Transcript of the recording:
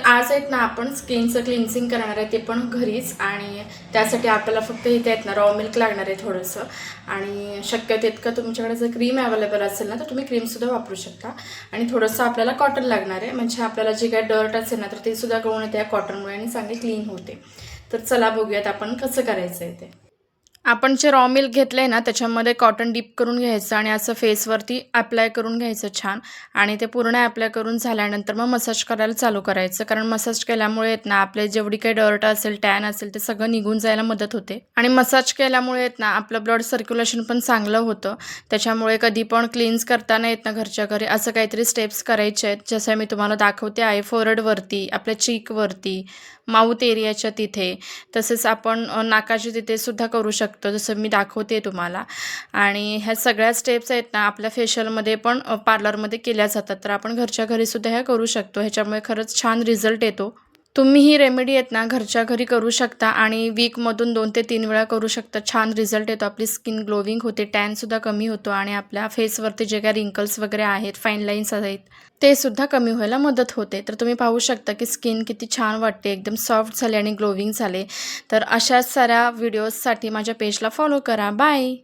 आज आहेत ना आपण स्किनचं क्लिन्सिंग करणार आहे, ते पण घरीच. आणि त्यासाठी आपल्याला फक्त इथे आहेत ना रॉ मिल्क लागणार आहे थोडंसं. आणि शक्य तितकं तुमच्याकडे जर क्रीम अवेलेबल असेल ना तर तुम्ही क्रीमसुद्धा वापरू शकता. आणि थोडंसं आपल्याला कॉटन लागणार आहे, म्हणजे आपल्याला जे काय डर्ट असेल ना तर ते सुद्धा गळून येते या कॉटनमुळे आणि चांगली क्लीन होते. तर चला बघूयात आपण कसं करायचं आहे ते. आपण जे रॉ मिल्क घेतलं आहे ना त्याच्यामध्ये कॉटन डिप करून घ्यायचं आणि असं फेसवरती अप्लाय करून घ्यायचं छान. आणि ते पूर्ण अप्लाय करून झाल्यानंतर मग मसाज करायला चालू करायचं, कारण मसाज केल्यामुळे आहेत ना आपले जेवढी काही डर्ट असेल, टॅन असेल, ते सगळं निघून जायला मदत होते. आणि मसाज केल्यामुळे आहेत ना आपलं ब्लड सर्क्युलेशन पण चांगलं होतं. त्याच्यामुळे कधी पण क्लीन्स करताना येत ना घरच्या घरी असं काहीतरी स्टेप्स करायचे आहेत, जसं मी तुम्हाला दाखवते आहे. फोरहेडवरती, आपल्या चीकवरती, माउथ एरियाच्या तिथे, तसेच आपण नाकाच्या तिथे सुद्धा करू शकतो, जसं मी दाखवते तुम्हाला. आणि ह्या सगळ्या स्टेप्स आहेत ना आपल्या फेशियलमध्ये पण पार्लरमध्ये केल्या जातात, तर आपण घरच्या घरीसुद्धा ह्या करू शकतो. ह्याच्यामुळे खरंच छान रिझल्ट येतो. तुम्ही ही रेमेडी आहेत ना घरच्या घरी करू शकता आणि वीकमधून 2 ते 3 वेळा करू शकता. छान रिझल्ट येतो. आपली स्किन ग्लोविंग होते, टॅनसुद्धा कमी होतो आणि आपल्या फेसवरती जे काही रिंकल्स वगैरे आहेत, फाईन लाईन्स आहेत, ते सुद्धा कमी व्हायला मदत होते. तर तुम्ही पाहू शकता की स्किन किती छान वाटते, एकदम सॉफ्ट झाले आणि ग्लोविंग झाले. तर अशाच साऱ्या व्हिडिओजसाठी माझ्या पेजला फॉलो करा. बाय.